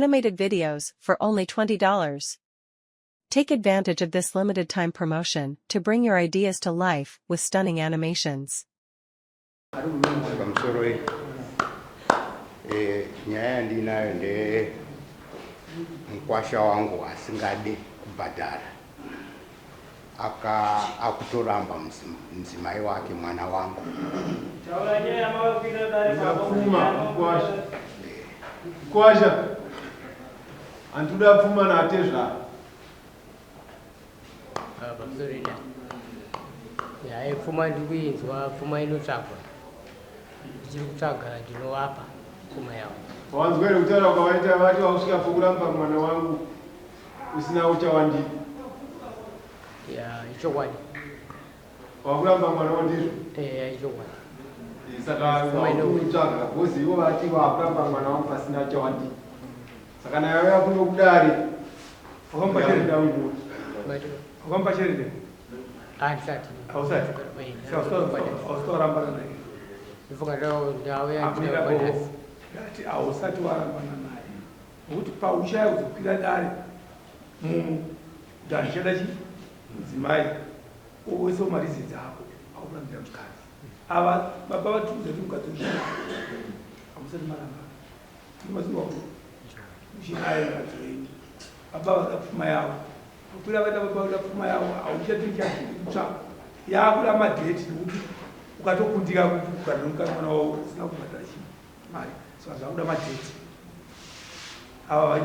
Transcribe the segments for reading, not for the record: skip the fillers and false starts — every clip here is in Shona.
animated videos for only $20. Take advantage of this limited time promotion to bring your ideas to life with stunning animations. Nyaya ndinayo nde mkwasha wangu asingade kubhadhara akutoramba mzimai wake mwana wangu kwasha antuda pfuma natezva pakusorida yaye pfuma ndikuinzwa pfuma inotsvagwa ndichiri kutsvaga ndinovapa pfuma yavo wanzwa here kutaura kwavaita vati vakusvika pokuramba mwana wangu usina uchawandi ya ichokwadi wakuramba mwana wandizvo ichokwadi saka kutsvaga bhozi ivo vati vakuramba mwana wangu pasina uchawandi saka nayo yakunokudari wakampa cherede handisati hausati austorambana naye ndifunga ndau yandinabadasi ngati ausati warambana naye nokuti paushaya kuzokwira dare danishada chi mudzimai wese umarizi dzako aukurambira mukazi ava baba vatiudza kuti mukadzi ushaya hamusati marambana imaziwa uchinaye mukadzi wenyu baba vada pfuma yavo ukwira vaita baba vada pfuma yavo hauchatiichakutsva yakuda madheti nokuti ukatokundika kuti ukanomuka mwana wavo usina kubhadhara chi mari saka zvakuda madheti ava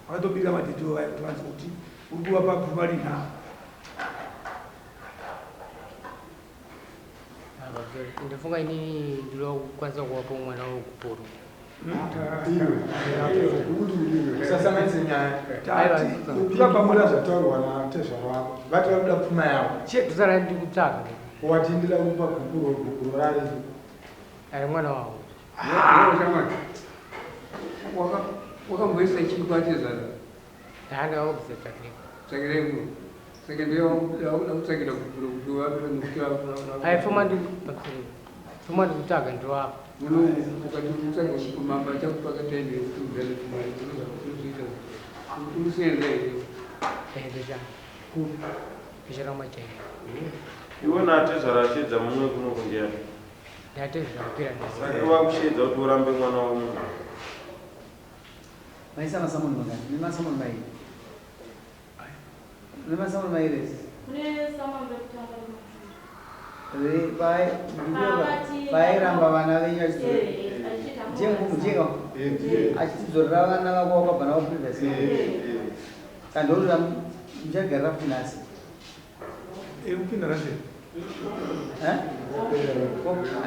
vakatobirira madheti wavaya kuti vanzi kuti uri kuvapa pfuma rinha ndifunga inini ndinoda kukwanisa kuvapa mwana wangu kuporo usasanganise nyaya ukapamona zvataurwa natezva vako vati vakuda pfuma yavo kusara ndi kutsvaga watindira kupa gukuro rari ari mwana wavo wakamboisa chii kwatezvara ndaanga wakuzatsvakireko tsvakireko saka ndauda kutsvakira gukuro kuti vapira nokuti ai pfuma ndikutsvaga ndovapa ukati utsvaga kumamba chakupakataende kuti ugare pfumai unozoita urusenza here ndesha ndeshara machaini iwe natezvara achedza mumwe kunokundiya ndatezvara kupira saka vakushedza kuti urambe mwana wamunhu maisana samunhu makani nemasamunhu mairi nemasamunhu mairesi vairamba vana venyu achitidzorera vana vako wakabva navo previously kandorira muchagarira futi nhasi upinda rase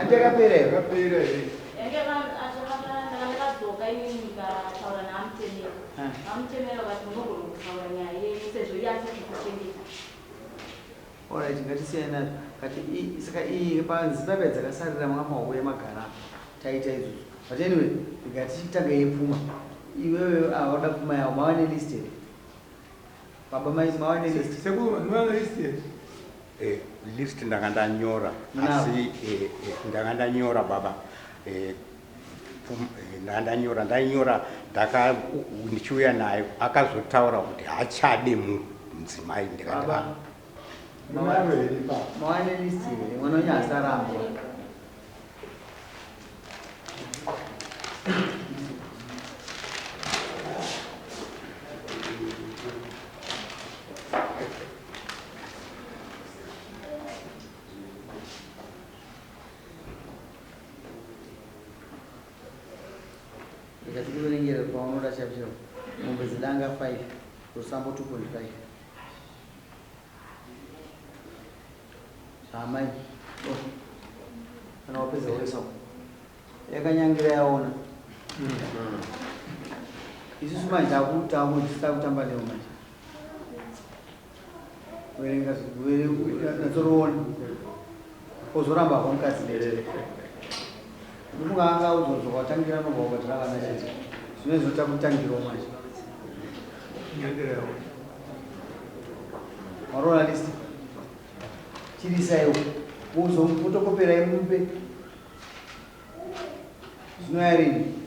andikapera alright ngatisiyai nazvo kati saka iyi panzimbe dzakasarira maoko emagara taita izvozvo but anyway ngatichitanga yepfuma iwewe avada pfuma yavo mava nelist here baba mava nelist list ndanga ndanyora asi ndanga ndanyora baba ndanyora ndichiuya naye akazotaura kuti hachade mudzimai ndikati mava nelist here mwana wenyu hasarambwa ndikatikurengera paunoda chapchiro mombe dzidanga 5 rusambo 2.5 zvamai kana wapedza wesa yakanyangira yaona isusu manje takutisita kutamba leo manje werenga natsoroona ozoramba kwamukadzi lete ndifunga anga uzozoka watangira nobva ukatirangana chete zvinozoita kutangirawo manje marona list chirisaiwo uzomufotokoperai mupe zvinoyarini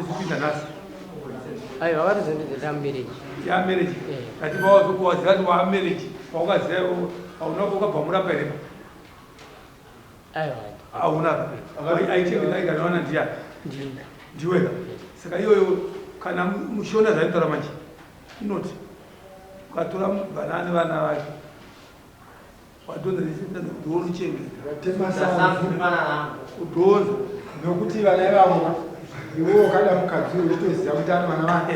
isipinda nasi ayo vakatozondedzeta mubereki yamarriage ati vawazokuwadzira kuti wamarriage waukaziva aunako ukabva murapa here ayo aunaka aichengetaikanawana ndiyani ndiweka saka iyoyo kana mushona zvainotaura manje inoti ukatora Vana nevana vake wadhonza unochengeta udhonza nokuti vana ivavo iwewe ukada mukadzi uchitoziva kuti ani vana vake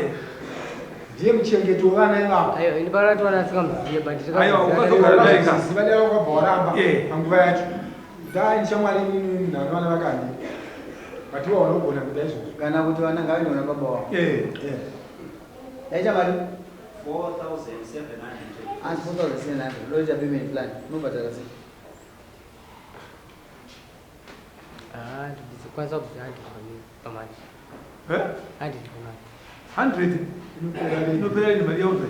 ndiye muchengeto wevana ivavo. ayo ini paratovanasika muziye bandizivadeva kwabva waramba panguva yacho dai ndishamwari nhano vana vakandi batiwa unogona kuda izvozvo kana kuti vana ngavindona baba wavo yaita mari 4,700 loita payment plan unobhadhara sei ndizikwanisa kuti handii pamari 100 inopera ine mari yaunze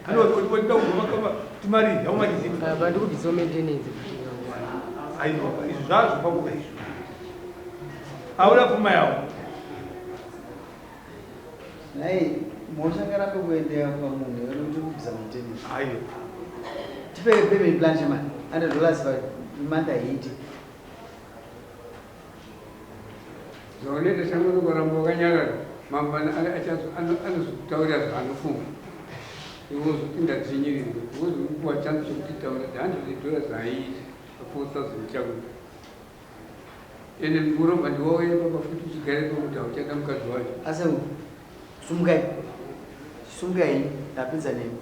anoda kugoma timari yaumachiziva bandikudiso maintenance aiwa izvo zvazvo pakuva izvo auna pfuma yavo nai moshangarambe kuendea pamunhu yekuti kubvisa maintenance aiwa tipe payment plan chamani $100 per month aiti zvaonete shamwari ukaramba wakanyarara mangwana anozokutaurira zvaanofunga iwe uzopinda dzinyiriri wozokuwa chansi chokutitaura $100 aiiti 4,000 chako ene muromba ndiwauya papa futi uchigare pakuti hauchada mukadzi wacho asi sumukai ndapinza nemi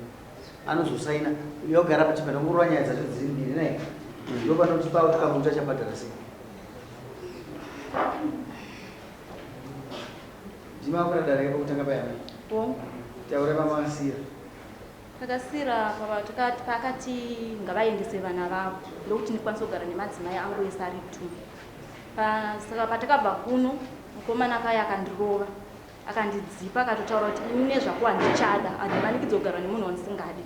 anozosaina yogara pachipata ngurwa nyaya dzacho dziri mbiri nai ndopanotipa kuti kamuntu achabhadhara sei ndimakuradare pakutanga payana taura pamakasira takasira pakati ngavaendese vana vavo ndokuti ndikwanisa kugara nemadzimai angu ese ari 2 saka patakabva kuno mukomana akaya akandirova akandidzipa akatotaura kuti ini nezvakuwa ndichada handimanikidzo kugara nemunhu wandisingadi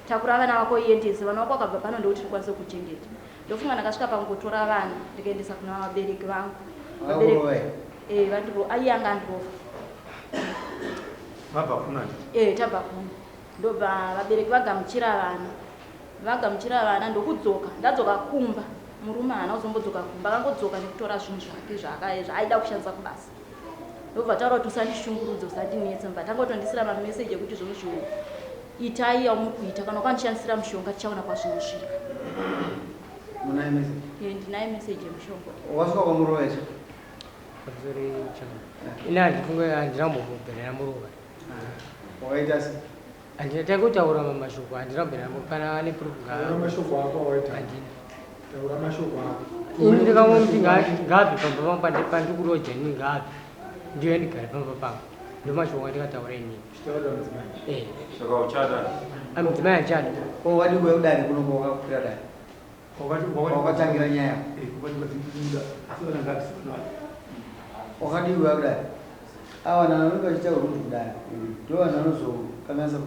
takura vana vako iendese vana vako akabva pano ndokuti ndikwanise kuchengeta ndofunga ndakasvika pangotora vana ndikaendesa kuna vabereki vangu aiyanga andirova mabva kuna tabva kuno ndobva vabereki vagamuchira vana ndokudzoka ndadzoka kumba murume haana kuzombodzoka kumba akangodzoka nekutora zvinhu zvake zvaaida kushandisa kubasa ndobva taura kuti usandishungurudza usandinetsa mbva tangotondisira mameseji ekuti zvinhu zvo itai yamukuita kana ukandishandisira mushonga tichaona kwazvinosvika ndinaye meseji yemushonga wasvika kwamurovecha ine handifunga handinambobverera muruva wakaita se handinatangutaura mamashoko handinambverera kana ane mashoko ako waita taura mashoko ako ini ndikamwe ngabve pamba pangu pandikuroja nini ngabve ndiyo ndigare pamba pangu ndomashoko andikataura inini saka uchada mudzimai achada wadikuya kudari kunoko wakakwira dani wakatangira nyaya wakadikuya kudari ava vanhu vanenge vachitaura kuti kudari ndo vanhu vanozokanganisa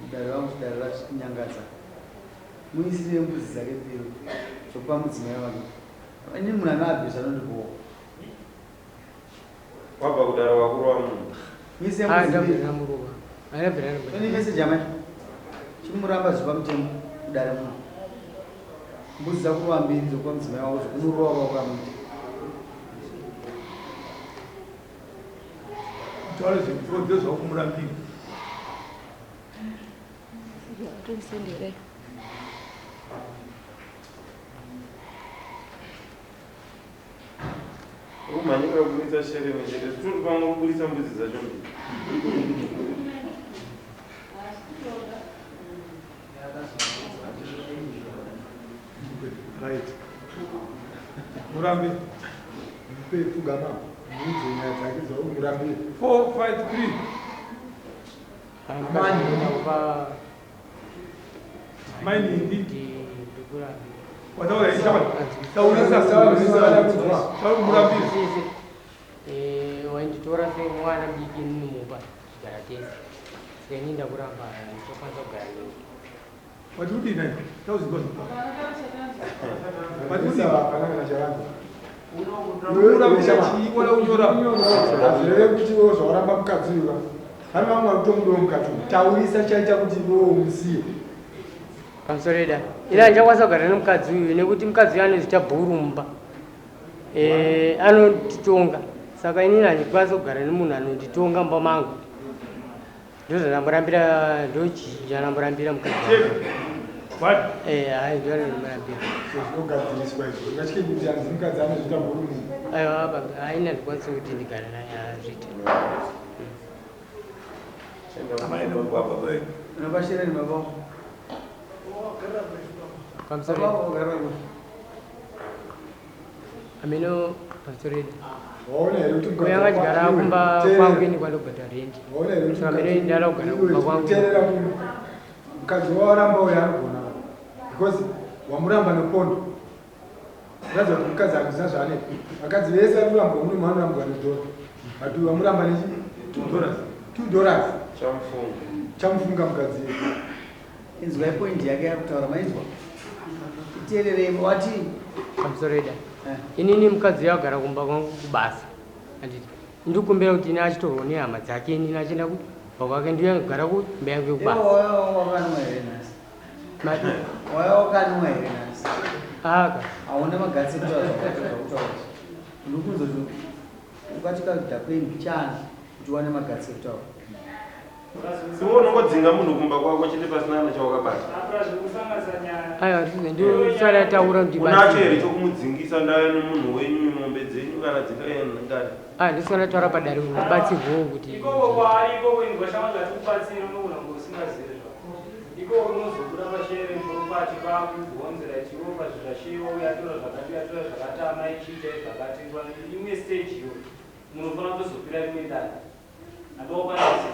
kudari vangu kudari vachinyangadza muisire mbudzi dzake mbiri zokupa mudzimai wake Ini muna bisa nondibo. Wabva kudara wakuru wa munhu. Mise ndabvira muruva. Ndabvira. Ini message yamai. Chimuramba zuva mutemo kudara munhu. Mbuzi zakuru wambiri zokwa mudzimai wavo zokunuruva wakamuti. Taura zvinhu zvakumurambira. Sendere. Umanyika kubudisa shere mechete. Turi pamwe kubudisa mbudzi dzacho mbiri. Right. Murambi. Mpetu gama. Mudzi nyaya dzake dzaumurambi. 453. Mainindi. Wataura ishaba. Taurisa murambira. Wanditora semwana biki numupa chigara tese. Seninda kuramba ndokwanisa kugara nini. What do you do? That was good. What do you do? Wala unyora. Azvere kuti wozvaramba mukadziwa. Hari vamwe vatomudoo mukati. Taurisa chaita kuti musiye. Kamsoreda. Ila ndakwanisa kugara nemukadzi uyu nekuti mukadzi anoziita bhurumba. Anotitonga. Saka inini handikwanisa kugara nemunhu anonditonga mumba mangu. Ndozvanamurambira ndochanamurambira mukadzi. What? Hayi ndozvanamurambira. Zvogadziriswa izvo. Ngatye kuti hanzi mukadzi anoziita bhurumba. Aiwa baba, haina ndikwanisa kuti ndigare naye azviite. Unabashireni mabao. Kamsoreda. Amino kamsoreda. Kuyanga chigara kumba kwangu ini kwandobhadhara rendi. Saka amino ndala kugara kumba kwangu. Mukadzi wawaramba uyo anogona. Because wamuramba nepondo. Zvazo kuti mukadzi handisina zvaaneko. Vakadzi vese anoramba mune manorambwa nedhora. But wamuramba nechi $2. Chamufunga mukadzi. Inzwa point yake yakutaura mainzwa. Iterere wati Kamsoreda. Inini mukadzi yagara kumba kwangu kubasa. Anditi ndikumbira kuti ine achitorwa nehama dzake inini achienda kubva kwake ndiyo kugara kumba yangu kubasa. wakanwa here nhasi. Wakanwa here nhasi. Aka. Hauna magatsi kutaura zvakataura. Ndikuzoti ukatika kudhapeni chana kuti uwane magatsi kutaura. Siwo unongodzinga munhu kumba kwako chete pasina nechawakabata. Aiwa ndosara taura ndibati. Unacho here chokumudzingisa ndaya nemunhu wenyu mombe dzenyu kana dzingayengani. Ndosara taura padare ndibatsirwewo kuti. Iko kwaiko kwendwashama zvatukubatsira unogona ngosingazive zvako. Iko unozokura mashere murupati kwakugonzera chiropa zvashiwa uyatora zvakati yatora zvakatama ichiita zvakati imwe stage yo munofana kuzopira rimwe danda. Andokwanisa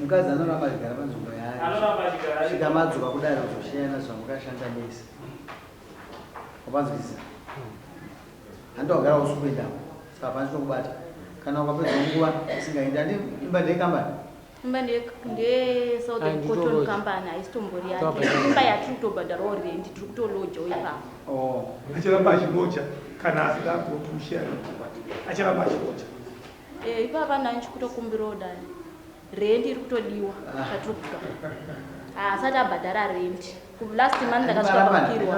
mukadzi anoramba achigara panzvimbo yayo svika madzuva kudaro zvoshayana zvamukashanda nese wapanzwisisa handogara usukuendawo saka pani chokubata kana ukapedza nguva usingaendi andi imba ndeyekambani imba ndesouthern cotton company haisitombori yake imba yatiri kutobhadharawo rendi tiri kutoloja ipapo achiramba achiloja kana asida kutushiya achiramba achiloja ipapa nani chikutokumbirawo dani rendi iri kutodiwa zvatiri kutwa asati abhadhara rendi last month ndakasvika pakirwa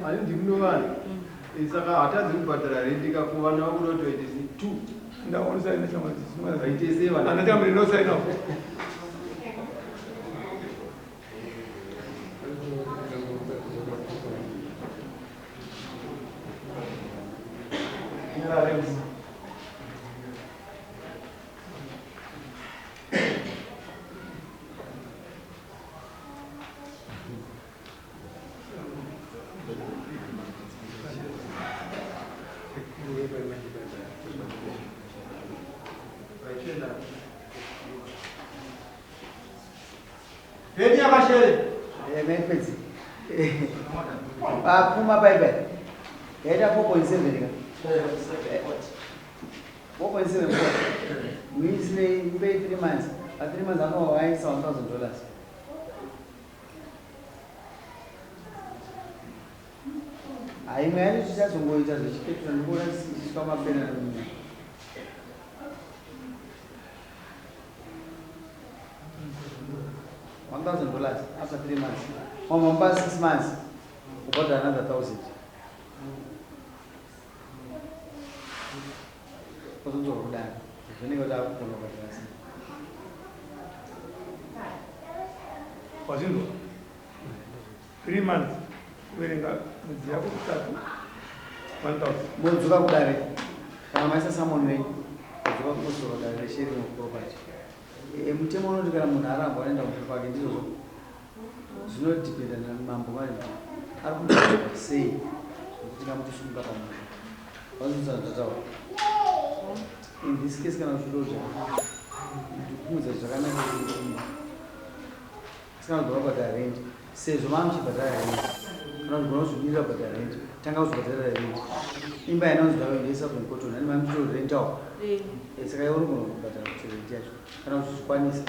ani ndikunovana saka hatadzi kubhadhara rendi kakuwana kunotoitisi 2 ndaonosaina shamwari vaite 7 anatamuri nosainawo Ready abashere. Mepedzi. Apuma bye. Yaita 4.7 ka. 4.7. Means they pay 3 months. At 3 months I know I $1,000. imwe yacho tichazongoita zvichipetwa ndikuona tisvika mapena nemunya $1,000 after 3 months. Mamba 6 months, about another 1,000. What's the matter? When you go down, what's it? 3 months. Wearing a Ziago 1,000. Mozuka kudare. Kana maisa someone way. Mozuka kusoro dare sharing of property. Mutemo unoti kana munhu aramba anoenda kumusha kwake ndizvo zvinodhipenda namambo mari ari kuda sei kuti tingamutisumuka pamunhu vazozadzataura in this case kana zvidoja ndikuudza zvakanaka tikanogona kubhadhara rent sezvo mamuchibhadhara rent kana kugona kuzvibirira kubhadhara rent tanga kuzobhadhara rent imba inonzi ndaoendesa kunikotoni ani mamuchitorentawo saka iwe unogona kubhadhara kuti rent yacho kana kuzvikwanisa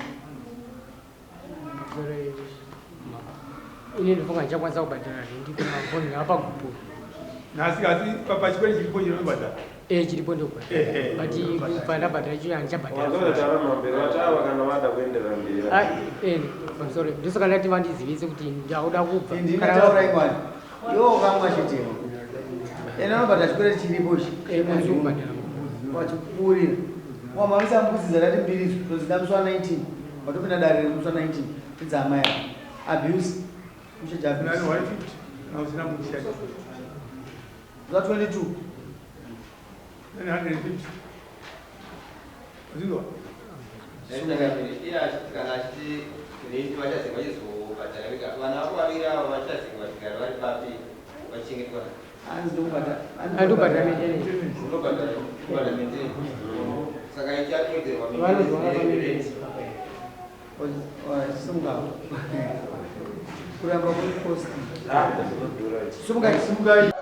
ine ndifunga ndichakwanisa kubhadhara rent kumafoni apa kupo nhasi asi pachiperi chiripo chinobhadhara chiripo ndokubhadhara but pandabhadhara chiyo handichabhadhara ndosaka ndati vandizivise kuti ndauda kubva ndinataura imwani iwo kamwa chitemo ena anobhadhara chiperi chiripochi kubhadhara wachipurira wamamisa mbudzidza ndati mbiri tozida muswa 19 watopinda dare remuswa 19 tidzama ya abuse nani 150 nausina mushaka za 22 nani 150 uzindwa kuramba kuri post. Sumugai.